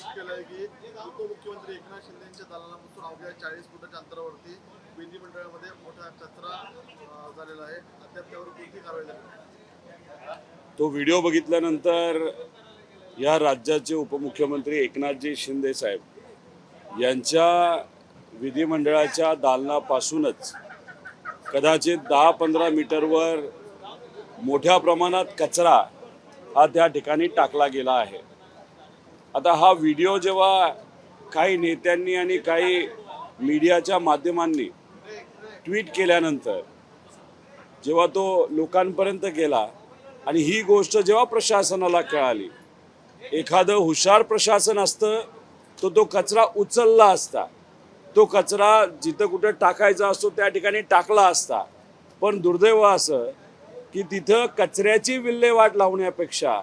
स्पष्ट केलंय की उपमुख्यमंत्री एकनाथ शिंदेच्या दालनापासून अवघ्या 40 फुटाच्या अंतरावरती विधिमंडळामध्ये मोठा कचरा झालेला आहे. अद्याप त्यावर कोणती कारवाई झाली नाही. तो व्हिडिओ बघितल्यानंतर या राज्याचे उपमुख्यमंत्री एकनाथजी शिंदे साहेब यांच्या विधिमंडळाच्या दालनापासूनच कदाचित 10-15 मीटरवर मोठ्या प्रमाणात कचरा हा त्या ठिकाणी टाकला गेला आहे. आता हा व्हिडिओ जेव्हा काही नेत्यांनी आणि काही मीडियाच्या माध्यमांनी ट्विट केल्यानंतर जेव्हा तो लोकांपर्यंत गेला आणि ही गोष्ट जेव्हा प्रशासनाला कळाली, एखादं हुशार प्रशासन असतं तो कचरा उचलला असता, तो कचरा जिथं कुठं टाकायचा असतो त्या ठिकाणी टाकला असता. पण दुर्दैव असं की तिथं कचऱ्याची विल्हेवाट लावण्यापेक्षा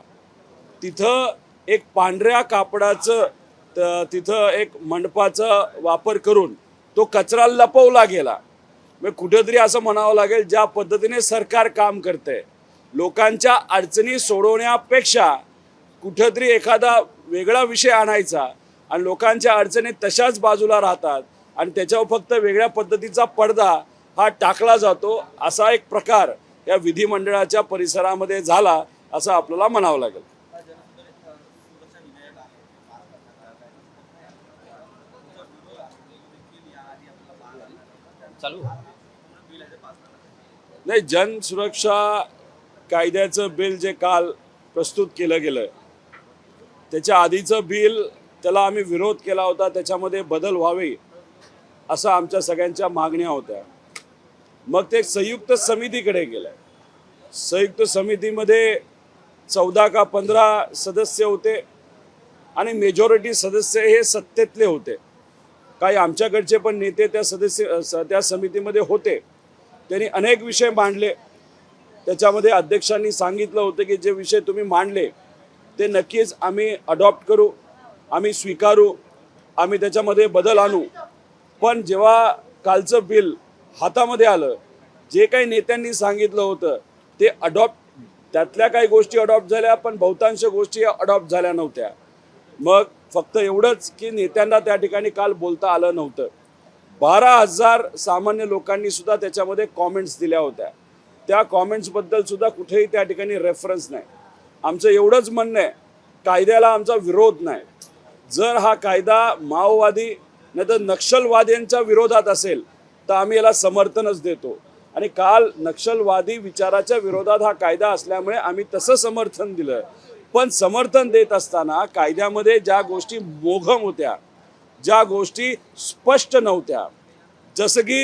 तिथं एक पांढऱ्या कापडाचं तिथं एक मंडपाचा वापर करून तो कचरा लपवला गेला. मग कुठेतरी असं म्हणावं लागेल, ज्या पद्धतीने सरकार काम करते लोकांच्या अडचणी सोडवण्यापेक्षा कुठेतरी एखादा वेगळा विषय आणायचा आणि लोकांच्या अडचणी तशाच बाजूला राहतात आणि त्याच्यावर फक्त वेगळ्या पद्धतीचा पडदा हा टाकला जातो. असा एक प्रकार या विधिमंडळाच्या परिसरामध्ये झाला असं आपल्याला म्हणावं लागेल. नाही, जन सुरक्षा कायद्याचं बिल जे काल प्रस्तुत केलं गेलं त्याच्या आधीचं बिल त्याला आम्ही विरोध केला होता. त्याच्यामध्ये बदल व्हावे असं आमच्या सगळ्यांच्या मागण्या होत्या. मग ते संयुक्त समितीकडे गेलं. संयुक्त समितीमध्ये 14 का 15 सदस्य होते आणि मेजॉरिटी सदस्य हे सत्तेतले होते. काही आमच्याकडचे पण नेते त्या समितीमध्ये होते. त्यांनी अनेक विषय मांडले. त्याच्यामध्ये अध्यक्षांनी सांगितलं होतं की जे विषय तुम्ही मांडले ते नक्कीच आम्ही अडॉप्ट करू, आम्ही स्वीकारू, आम्ही त्याच्यामध्ये बदल आणू. पण जेव्हा कालचं बिल हातामध्ये आलं, जे काही नेत्यांनी सांगितलं होतं ते त्यातल्या काही गोष्टी अडॉप्ट झाल्या, पण बहुतांश गोष्टी अडॉप्ट झाल्या नव्हत्या. मग फक्त एवढंच की नेत्यांना त्या ठिकाणी काल बोलता आलं नव्हतं. 12,000 सामान्य लोकांनी सुद्धा त्याच्यामध्ये कॉमेंट्स दिल्या होत्या. त्या कॉमेंट्सबद्दल सुद्धा कुठेही त्या ठिकाणी रेफरन्स नाही. आमचं एवढंच म्हणणं आहे, कायद्याला आमचा विरोध नाही. जर हा कायदा माओवादी नाही तर नक्षलवाद्यांच्या विरोधात असेल तर आम्ही याला समर्थनच देतो. आणि काल नक्षलवादी विचाराच्या विरोधात हा कायदा असल्यामुळे आम्ही तसं समर्थन दिलं. पण समर्थन देत असताना कायद्यामध्ये ज्या गोष्टी मोघम होत्या, ज्या गोष्टी स्पष्ट नव्हत्या, जसं की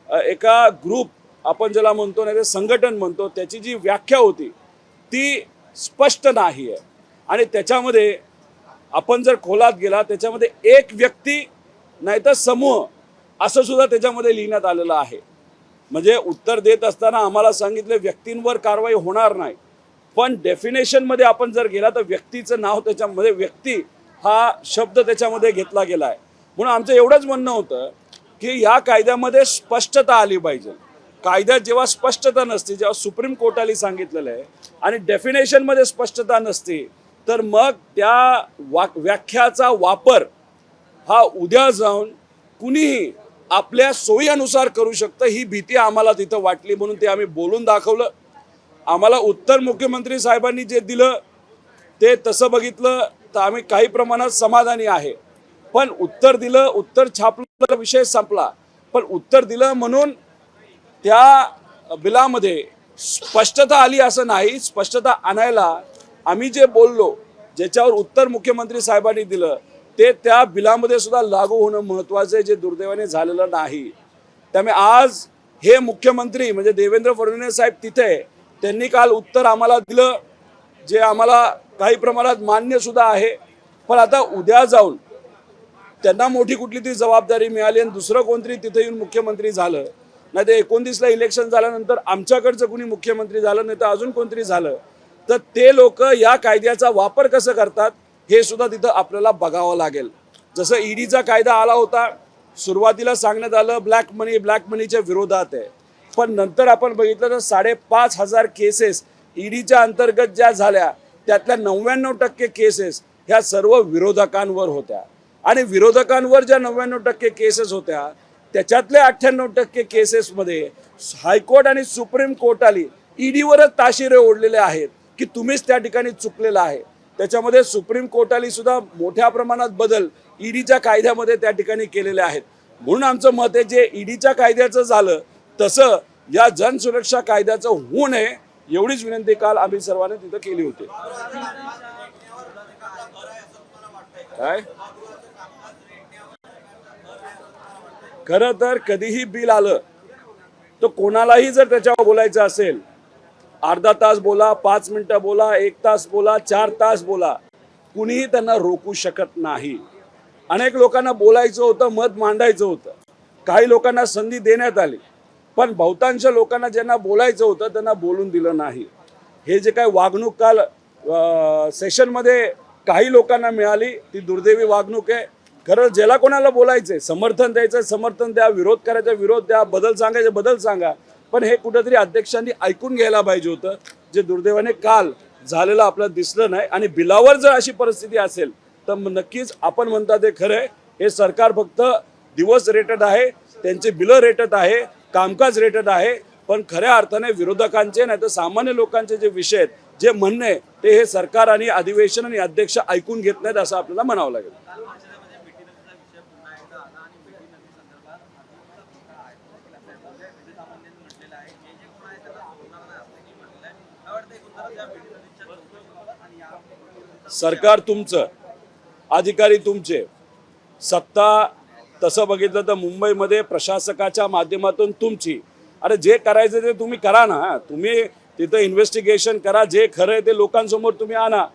एका ग्रुप आपण ज्याला म्हणतो नाही ते संघटन म्हणतो त्याची जी व्याख्या होती ती स्पष्ट नाही आहे. आणि त्याच्यामध्ये आपण जर खोलात गेला त्याच्यामध्ये एक व्यक्ती नाही तर समूह असं सुद्धा त्याच्यामध्ये लिहिण्यात आलेलं आहे. म्हणजे उत्तर देत असताना आम्हाला सांगितलं व्यक्तींवर कारवाई होणार नाही, पण डेफिनेशनमध्ये आपण जर गेला तर व्यक्तीचं नाव त्याच्यामध्ये, व्यक्ती हा शब्द त्याच्यामध्ये घेतला गेला आहे. म्हणून आमचं एवढंच म्हणणं होतं की या कायद्यामध्ये स्पष्टता आली पाहिजे. कायद्यात जेव्हा स्पष्टता नसते, जेव्हा सुप्रीम कोर्टाने सांगितलेलं आहे आणि डेफिनेशनमध्ये स्पष्टता नसते, तर मग त्या व्याख्याचा वापर हा उद्या जाऊन कुणीही आपल्या सोयीनुसार करू शकतं, ही भीती आम्हाला तिथं वाटली. म्हणून ते आम्ही बोलून दाखवलं. आम्हाला उत्तर मुख्यमंत्री साहेबांनी जे दिलं ते तसं बघितलं तर आम्ही काही प्रमाणात समाधानी आहे. पण उत्तर दिलं, उत्तर छापलं, विषय संपला. पण उत्तर दिलं म्हणून त्या बिलामध्ये स्पष्टता आली असं नाही. स्पष्टता आणायला आम्ही जे बोललो, ज्याच्यावर उत्तर मुख्यमंत्री साहेबांनी दिलं ते त्या बिलामध्ये सुद्धा लागू होणं महत्त्वाचं आहे, जे दुर्दैवाने झालेलं नाही. त्यामुळे आज हे मुख्यमंत्री म्हणजे देवेंद्र फडणवीस साहेब तिथे त्यांनी काल उत्तर आम्हाला दिलं, जे आम्हाला काही प्रमाणात मान्य सुद्धा आहे. पण आता उद्या जाऊन त्यांना मोठी कुठली तरी जबाबदारी मिळाली आणि दुसरं कोणतरी तिथे येऊन मुख्यमंत्री झालं, नाही तर 19ला इलेक्शन झाल्यानंतर आमच्याकडचं कुणी मुख्यमंत्री झालं, नाही तर अजून कोणतरी झालं, तर ते लोक या कायद्याचा वापर कसं करतात हे सुद्धा तिथं आपल्याला बघावं लागेल. जसं ईडीचा कायदा आला होता, सुरुवातीला सांगण्यात आलं ब्लॅक मनीच्या विरोधात आहे, पण नंतर आपण बघितलं तर 5,500 केसेस ईडीच्या अंतर्गत ज्या झाल्या त्यातल्या 99% केसेस ह्या सर्व विरोधकांवर होत्या आणि विरोधकांवर ज्या 99% केसेस होत्या त्याच्यातल्या 98% केसेसमध्ये हायकोर्ट आणि सुप्रीम कोर्ट आली ईडीवरच ताशिरे ओढलेले आहेत की तुम्हीच त्या ठिकाणी चुकलेला आहे. त्याच्यामध्ये सुप्रीम कोर्टाने सुद्धा मोठ्या प्रमाणात बदल ईडीच्या कायद्यामध्ये त्या ठिकाणी केलेले आहेत. म्हणून आमचं मत आहे जे ईडीच्या कायद्याचं झालं तसं या जनसुरक्षा कायद्याचं होऊ नये एवढीच विनंती काल आम्ही सर्वांनी तिथं केली होती. काय खरं तर कधीही बिल आलं तर कोणालाही जर त्याच्यावर बोलायचं असेल अर्धा तास बोला, 5 मिनिटं बोला, 1 तास बोला, 4 तास बोला, कुणीही त्यांना रोखू शकत नाही. अनेक लोकांना बोलायचं होतं, मत मांडायचं होतं, काही लोकांना संधी देण्यात आली, पण बहुतांश लोकांना ज्यांना बोलायचं होतं त्यांना बोलून दिलं नाही. हे जे काही वागणूक काल सेशनमध्ये काही लोकांना मिळाली ती दुर्दैवी वागणूक आहे. खरं ज्याला कोणाला बोलायचंय, समर्थन द्यायचं समर्थन द्या, विरोध करायचा विरोध द्या, बदल सांगायचे बदल सांगा, पण हे कुठेतरी अध्यक्षांनी ऐकून घ्यायला पाहिजे होतं, जे दुर्दैवाने काल झालेलं आपल्याला दिसलं नाही. आणि बिलावर जर अशी परिस्थिती असेल तर नक्कीच आपण म्हणता ते खरं आहे. हे सरकार फक्त दिवस रेटत आहे, त्यांचे बिलं रेटत आहे, कामकाज रेटत आहे, पण खऱ्या अर्थाने विरोधकांचे नाही तर सामान्य लोकांचे जे विषय आहेत, जे म्हणणे ते हे सरकार आणि अधिवेशन आणि अध्यक्ष ऐकून घेत नाहीत असं आपल्याला म्हणावं लागेल. सरकार तुमचं, अधिकारी तुमचे, सत्ता तसं बघितलं तर मुंबईमध्ये प्रशासकाच्या माध्यमातून तुमची. अरे जे करायचं ते तुम्ही करा ना, तुम्ही तिथं इन्व्हेस्टिगेशन करा, जे खरं आहे ते लोकांसमोर तुम्ही आणा.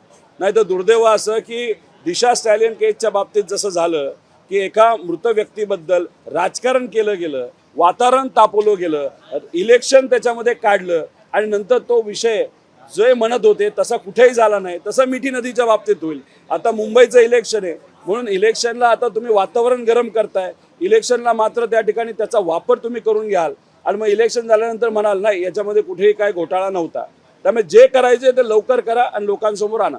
नाही तर दुर्दैव असं की दिशा स्टॅलियन केसच्या बाबतीत जसं झालं की एका मृत व्यक्तीबद्दल राजकारण केलं गेलं, वातावरण तापवलं गेलं, इलेक्शन त्याच्यामध्ये काढलं आणि नंतर तो विषय जे म्हणत होते तसा कुठेही झाला नाही. तसं मिठी नदीच्या बाबतीत होईल. आता मुंबईचं इलेक्शन आहे म्हणून इलेक्शनला आता तुम्ही वातावरण गरम करताय, इलेक्शनला मात्र त्या ठिकाणी त्याचा वापर तुम्ही करून घ्याल आणि मग इलेक्शन झाल्यानंतर म्हणाल नाही याच्यामध्ये कुठेही काय घोटाळा नव्हता. त्यामुळे जे करायचे ते लवकर करा आणि लोकांसमोर आणा.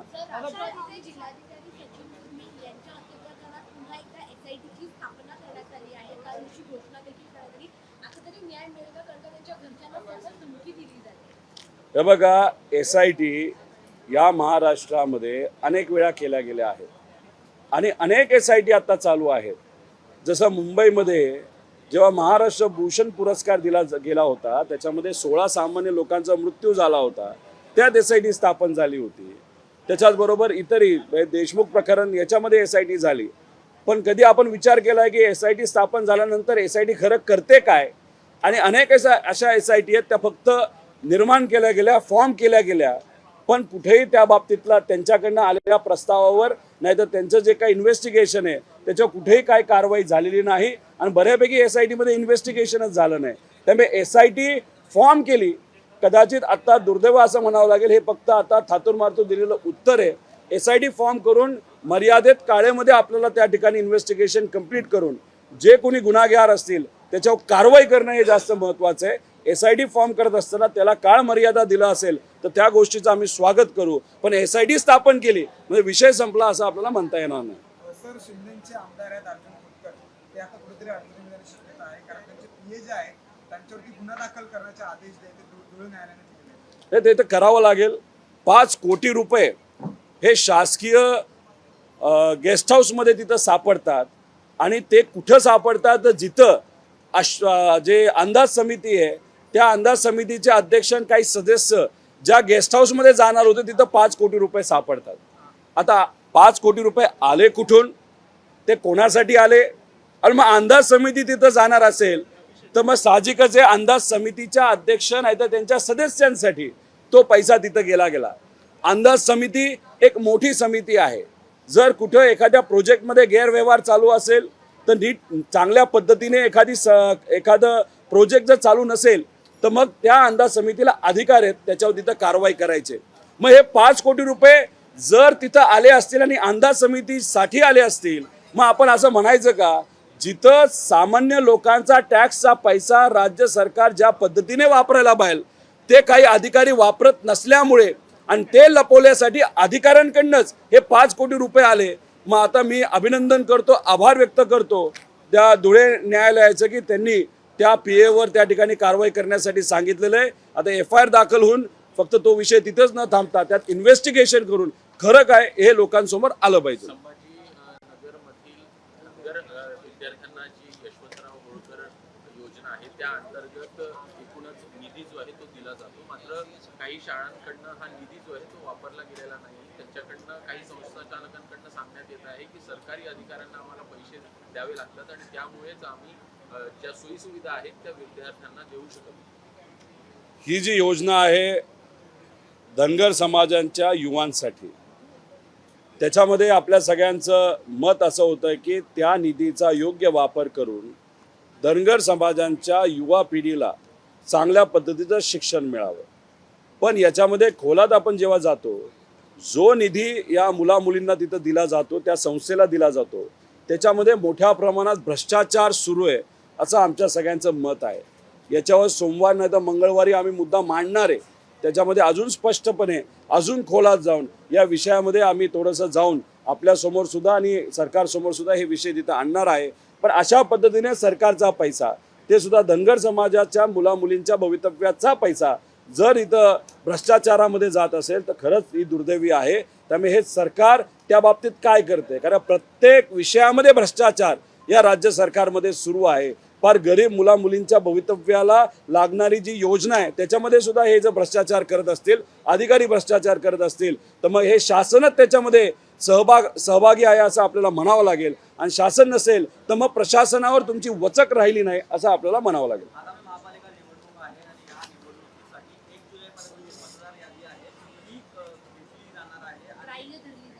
हे बघा, SIT या महाराष्ट्रामध्ये अनेक वेळा केल्या गेल्या आहेत आणि अनेक SIT आता चालू आहेत. जसं मुंबईमध्ये जेव्हा महाराष्ट्र भूषण पुरस्कार दिला गेला होता त्याच्यामध्ये 16 सामान्य लोकांचा मृत्यू झाला होता, त्यात SIT स्थापन झाली होती. त्याच्याचबरोबर इतरही देशमुख प्रकरण याच्यामध्ये SIT झाली. पण कधी आपण विचार केला की SIT स्थापन झाल्यानंतर SIT खरं करते काय? आणि अनेक अशा SIT आहेत त्या फक्त निर्माण केल्या गेल्या, फॉर्म केल्या गेल्या, पण कुठेही त्या बाबतीतला त्यांच्याकडनं आलेल्या प्रस्तावावर नाही तर त्यांचं जे काही इन्व्हेस्टिगेशन आहे त्याच्यावर कुठेही काय कारवाई झालेली नाही आणि बऱ्यापैकी SIT मध्ये इन्व्हेस्टिगेशनच झालं नाही. त्यामुळे SIT फॉर्म केली, कदाचित आता दुर्दैव असं म्हणावं लागेल, हे फक्त आता थातूर मारतो दिलेलं उत्तर आहे. SIT फॉर्म करून मर्यादित काळेमध्ये आपल्याला त्या ठिकाणी इन्व्हेस्टिगेशन कंप्लीट करून जे कोणी गुन्हेगार असतील त्याच्यावर कारवाई करणं हे जास्त महत्त्वाचं आहे. SIT फॉर्म करत असताना त्याला काळ मर्यादा दिला असेल तर त्या गोष्टीचं आम्ही स्वागत करू, पण SIT स्थापन केली म्हणजे विषय संपला असं आपल्याला म्हणता येणार नाही. सर, शिंदेचे आमदार आहेत अर्जुन खोतकर, ते आता कुठेतरी अडचणीत येण्याची शक्यता आहे कारण त्यांचे PA जे आहेत त्यांच्यावरती गुन्हा दाखल करण्याचे आदेश द्यायचे धुळे न्यायालयाने दिले. ते तर करावं लागेल. 5 कोटी रुपये हे शासकीय गेस्ट हाऊसमध्ये तिथं सापडतात आणि ते कुठं सापडतात तर जिथं जे अंदाज समिती आहे त्या अंदाज समितीचे अध्यक्ष काही सदस्य ज्या गेस्ट हाऊसमध्ये जाणार होते तिथं 5 कोटी रुपये सापडतात. आता 5 कोटी रुपये आले कुठून, ते कोणासाठी आले, आणि मग अंदाज समिती तिथं जाणार असेल तर मग साहजिकच आहे अंदाज समितीच्या अध्यक्ष नाही तर त्यांच्या सदस्यांसाठी तो पैसा तिथं गेला. अंदाज समिती एक मोठी समिती आहे. जर कुठं एखाद्या प्रोजेक्टमध्ये गैरव्यवहार चालू असेल तर नीट चांगल्या पद्धतीने एखादं प्रोजेक्ट जर चालू नसेल तर मग त्या अंदाज समितीला अधिकार आहेत त्याच्यावर तिथं कारवाई करायचे. मग हे 5 कोटी रुपये जर तिथं आले असतील आणि अंदाज समितीसाठी आले असतील, मग आपण असं म्हणायचं का जिथं सामान्य लोकांचा टॅक्सचा पैसा राज्य सरकार ज्या पद्धतीने वापरायला पाहिजे ते काही अधिकारी वापरत नसल्यामुळे आणि ते लपवण्यासाठी अधिकाऱ्यांकडनंच हे 5 कोटी रुपये आले. मग आता मी अभिनंदन करतो, आभार व्यक्त करतो त्या धुळे न्यायालयाचं की त्यांनी त्या PA त्या ठिकाणी कारवाई करण्यासाठी सांगितलेलं आहे. आता FIR दाखल होऊन फक्त तो विषय तिथंच न थांबता त्यात इन्व्हेस्टिगेशन करून खरं काय हे लोकांसमोर आलं पाहिजे. संभाजीनगरमधील नगर विद्यार्थ्यांना जी यशवंतराव होळकर योजना आहे त्या अंतर्गत एकूणच निधी जो आहे तो दिला जातो. मात्र काही शाळांकडनं हा निधी जो आहे तो वापरला गेलेला नाही. त्यांच्याकडनं काही संस्था चालकांकडनं सांगण्यात येत आहे की सरकारी अधिकाऱ्यांना आम्हाला पैसे द्यावे लागतात आणि त्यामुळेच आम्ही ज्या सोयीसुविधा आहेत त्या विद्यार्थ्यांना देऊ शकत नाही. ही जी योजना आहे धनगर समाजांच्या युवांसाठी, त्याच्यामध्ये आपल्या सगळ्यांचं मत असं होतं की त्या निधीचा योग्य वापर करून धनगर समाजांच्या युवा पिढीला चांगल्या पद्धतीचं शिक्षण मिळावं. पण याच्यामध्ये खोलात आपण जेव्हा जातो, जो निधी या मुलामुलींना तिथं दिला जातो, त्या संस्थेला दिला जातो, त्याच्यामध्ये मोठ्या प्रमाणात भ्रष्टाचार सुरू आहे असं आमच्या सगळ्यांचं मत आहे. याच्यावर सोमवार नाही तर मंगळवारी आम्ही मुद्दा मांडणार आहे. त्याच्यामध्ये अजून स्पष्टपणे अजून खोलात जाऊन या विषयामध्ये आम्ही थोडंसं जाऊन आपल्यासमोर सुद्धा आणि सरकारसमोर सुद्धा हे विषय तिथं आणणार आहे. पण अशा पद्धतीने सरकारचा पैसा, ते सुद्धा धनगर समाजाच्या मुलामुलींच्या भवितव्याचा पैसा जर इथं भ्रष्टाचारामध्ये जात असेल तर खरंच ही दुर्दैवी आहे. त्यामुळे हे सरकार त्या बाबतीत काय करते, कारण प्रत्येक विषयामध्ये भ्रष्टाचार या राज्य सरकारमध्ये सुरू आहे. फार गरीब मुलामुलींच्या भवितव्याला लागणारी जी योजना आहे त्याच्यामध्ये सुद्धा हे जर भ्रष्टाचार करत असतील, अधिकारी भ्रष्टाचार करत असतील, तर मग हे शासनच त्याच्यामध्ये सहभागी आहे असं आपल्याला म्हणावं लागेल. आणि शासन नसेल तर मग प्रशासनावर तुमची वचक राहिली नाही असं आपल्याला म्हणावं लागेल. आगामी महापालिका निवडणूक आहे आणि या निवडणुकीसाठी 1 जुलैपर्यंत जी मतदार यादी आहे ती घेतली जाणार आहे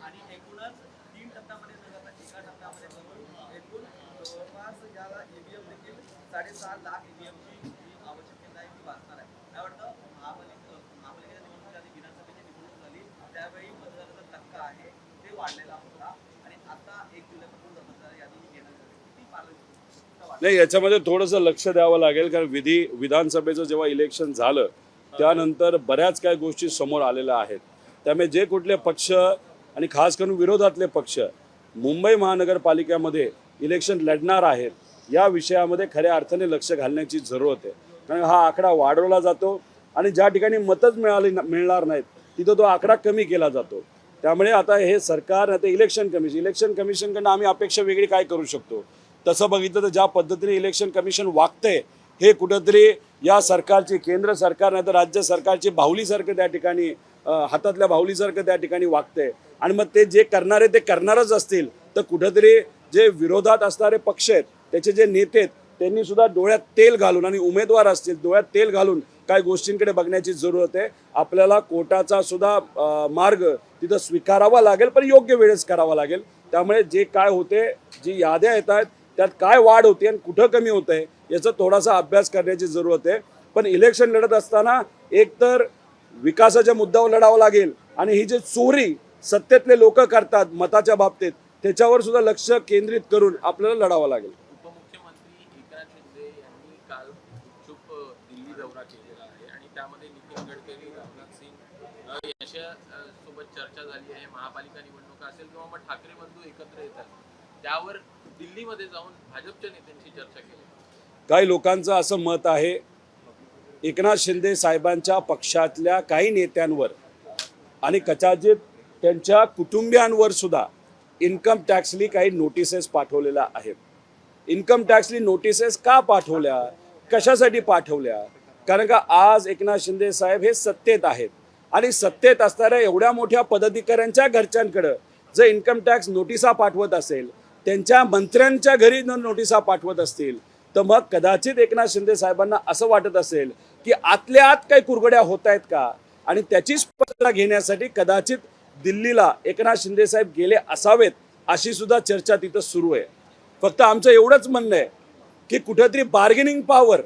आणि एकूणच 3 टप्प्यामध्ये न जाता एका टप्प्यामध्ये करून एकूण जवळपास याला EVM देखील 6.5 लाख EVMची जी आवश्यकता आहे ती वाचणार आहे. काय वाटतं महापालिकेच्या निवडणुकीच्या आधी विधानसभेची निवडणूक झाली त्यावेळी मतदाराचा टक्का आहे ते वाढलेला होता आणि आता 1 जुलैपासून मतदार यादी घेण्यात आली ती पालन नाही, याच्यामध्ये थोडंसं लक्ष द्यावं लागेल. कारण विधानसभेचं जेव्हा इलेक्शन झालं त्यानंतर बऱ्याच काही गोष्टी समोर आलेल्या आहेत. त्यामुळे जे कुठले पक्ष आणि खास करून विरोधातले पक्ष मुंबई महानगरपालिकेमध्ये इलेक्शन लढणार आहेत या विषयामध्ये खऱ्या अर्थाने लक्ष घालण्याची जरूरत आहे. कारण हा आकडा वाढवला जातो आणि ज्या ठिकाणी मतच मिळणार नाहीत तिथं तो आकडा कमी केला जातो. त्यामुळे आता हे सरकार, आता इलेक्शन कमिशनकडनं आम्ही अपेक्षा वेगळी काय करू शकतो. तसं बघितलं तर ज्या पद्धतीने इलेक्शन कमिशन वागतंय हे कुठंतरी या सरकारची, केंद्र सरकार नाही तर राज्य सरकारची बाहुलीसारखं त्या ठिकाणी, हातातल्या बाहुलीसारखं त्या ठिकाणी वागतंय. आणि मग ते जे करणारे ते करणारच असतील तर कुठंतरी जे विरोधात असणारे पक्ष आहेत त्याचे जे नेते आहेत त्यांनी सुद्धा डोळ्यात तेल घालून आणि उमेदवार असतील डोळ्यात तेल घालून काही गोष्टींकडे बघण्याची जरूरत आहे. आपल्याला कोर्टाचा सुद्धा मार्ग तिथं स्वीकारावा लागेल, पण योग्य वेळेस करावा लागेल. त्यामुळे जे काय होते, जी याद्या येत आहेत त्यात काय वाढ होते आणि कुठं कमी होत आहे याचा थोडासा अभ्यास करण्याची जरूरत आहे. पण इलेक्शन लढत असताना एकतर विकासाच्या मुद्द्यावर लढावं लागेल आणि ही जी चोरी सत्तेतले लोक करतात मताच्या बाबतीत त्याच्यावर सुद्धा लक्ष केंद्रित करून आपल्याला लढावं लागेल. उपमुख्यमंत्री एकनाथ शिंदे यांनी काल गुपचूप दिल्ली दौरा केलेला आहे आणि त्यामध्ये नितीन गडकरी, राजनाथ सिंग यांच्या सोबत चर्चा झाली आहे. महापालिका निवडणुका असेल किंवा मग ठाकरे बंधू एकत्र येतात त्यावर दिल्लीमध्ये जाऊन भाजपच्या नेत्यांशी चर्चा केली. काही लोकांचं असं मत आहे एकनाथ शिंदे साहेबांच्या पक्षातल्या काही नेत्यांवर आणि कदाचित त्यांच्या कुटुंबियांवर सुद्धा इन्कम टॅक्सली काही नोटिसेस पाठवलेल्या आहेत. इन्कम टॅक्सली नोटिसेस का पाठवल्या, कशासाठी पाठवल्या? कारण का आज एकनाथ शिंदे साहेब हे सत्तेत आहेत आणि सत्तेत असणाऱ्या एवढ्या मोठ्या पदाधिकाऱ्यांच्या घरच्यांकडं जर इन्कम टॅक्स नोटिसा पाठवत असेल, त्यांच्या मंत्र्यांच्या घरी नोटिसा पाठवत असतील तर मग कदाचित एकनाथ शिंदे साहेबांना असं वाटत असेल की आतल्या आत काही कुरघड्या होत आहेत का आणि त्याची स्पष्टता घेण्यासाठी कदाचित दिल्लीला एकनाथ शिंदे साहेब गेले असावेत अशी सुद्धा चर्चा तिथं सुरू आहे. फक्त आमचं एवढंच म्हणणं आहे की कुठेतरी बार्गेनिंग पॉवर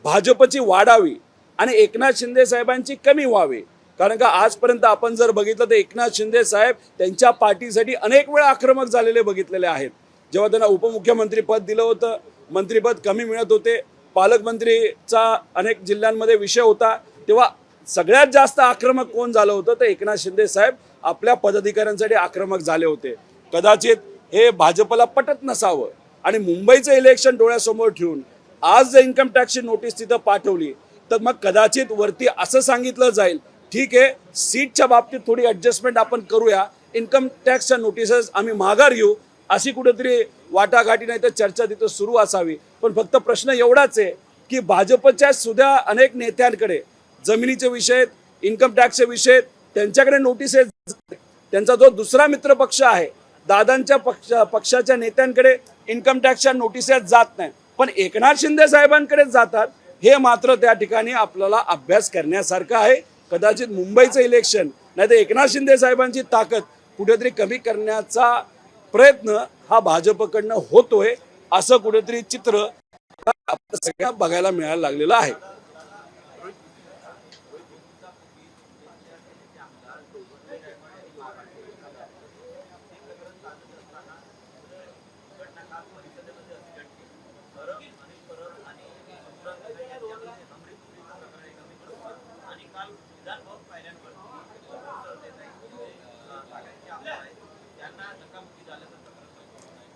भाजपची वाढावी आणि एकनाथ शिंदे साहेबांची कमी व्हावी. कारण का आजपर्यंत आपण जर बघितलं तर एकनाथ शिंदे साहेब त्यांच्या पार्टीसाठी अनेक वेळा आक्रमक झालेले बघितलेले आहेत. जेव्हा त्यांना उपमुख्यमंत्री पद दिलं होतं मंत्रिपद कमी मिळत होते, पालकमंत्रीचा अनेक जिल्ह्यांमध्ये विषय होता, तेव्हा सगळ्यात जास्त आक्रमक कोण झालं होतं तर एकनाथ शिंदे साहेब आपल्या पदाधिकाऱ्यांसाठी आक्रमक झाले होते. कदाचित हे भाजपला पटत नसावं आणि मुंबईचं इलेक्शन डोळ्यासमोर ठेवून आज जर इन्कम टॅक्सची नोटीस तिथं पाठवली तर मग कदाचित वरती असं सांगितलं जाईल, ठीक आहे सीटच्या बाबतीत थोडी ॲडजस्टमेंट आपण करूया, इन्कम टॅक्सच्या नोटिसेस आम्ही माघार घेऊ, अशी कुठेतरी वाटाघाटी नाही तर चर्चा तिथं सुरू असावी. पण फक्त प्रश्न एवढाच आहे की भाजपच्या सुद्धा अनेक नेत्यांकडे जमिनीचे विषय, इन्कम टॅक्सचे विषय, त्यांच्याकडे नोटिसेस, त्यांचा जो दुसरा मित्र पक्ष आहे दादांच्या पक्षाच्या नेत्यांकडे इन्कम टॅक्सच्या नोटिसेस जात नाही, पण एकनाथ शिंदे साहेबांकडेच जातात. हे मात्र त्या ठिकाणी आपल्याला अभ्यास करण्यासारखं आहे. कदाचित मुंबईचं इलेक्शन नाही तर एकनाथ शिंदे साहेबांची ताकद कुठेतरी कमी करण्याचा प्रयत्न हा भाजपकडनं होतोय, असं कुठेतरी चित्र आपल्या सगळ्या बघायला मिळायला लागलेलं आहे.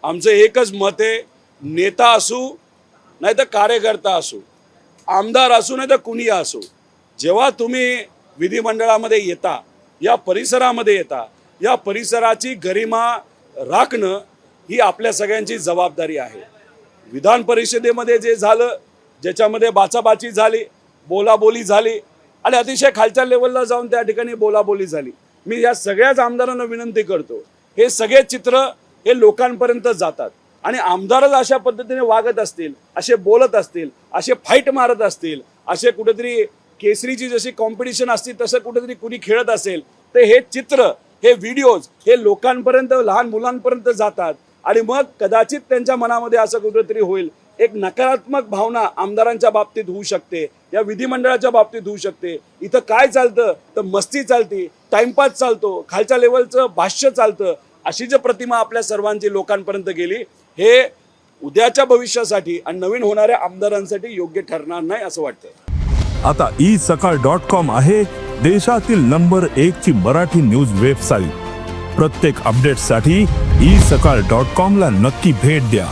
आमचं एकच मत आहे, नेता असू नाही तर कार्यकर्ता असू, आमदार असू नाही तर कुणी असू, जेव्हा तुम्ही विधिमंडळामध्ये येता, या परिसरामध्ये येता, या परिसराची गरिमा राखणं ही आपल्या सगळ्यांची जबाबदारी आहे. विधान परिषदेमध्ये जे झालं, ज्याच्यामध्ये बाचाबाची झाली, बोलाबोली झाली आणि अतिशय खालच्या लेवलला जाऊन त्या ठिकाणी बोलाबोली झाली, मी या सगळ्याच आमदारांना विनंती करतो, हे सगळे चित्र हे लोकांपर्यंत जातात आणि आमदारच अशा पद्धतीने वागत असतील, असे बोलत असतील, असे फाईट मारत असतील, असे कुठेतरी केसरीची जशी कॉम्पिटिशन असते तसं कुठेतरी कुणी खेळत असेल तर हे चित्र, हे व्हिडिओज हे लोकांपर्यंत, लहान मुलांपर्यंत जातात आणि मग कदाचित त्यांच्या मनामध्ये असं कुठेतरी होईल, एक नकारात्मक भावना आमदारांच्या बाबतीत होऊ शकते, या विधिमंडळाच्या बाबतीत होऊ शकते. इथं काय चालतं तर मस्ती चालती, टाइमपास चालतो, खालच्या लेवलचं भाष्य चालतं, अशी जी प्रतिमा आपल्या सर्वांची लोकांपर्यंत गेली, हे उद्याच्या भविष्यासाठी आणि नवीन होणाऱ्या आमदारांसाठी योग्य ठरणार नाही असं वाटतं. आता isakal.com आहे देशातील नंबर 1 ची मराठी न्यूज वेबसाईट. प्रत्येक अपडेटसाठी isakal.com ला नक्की भेट द्या.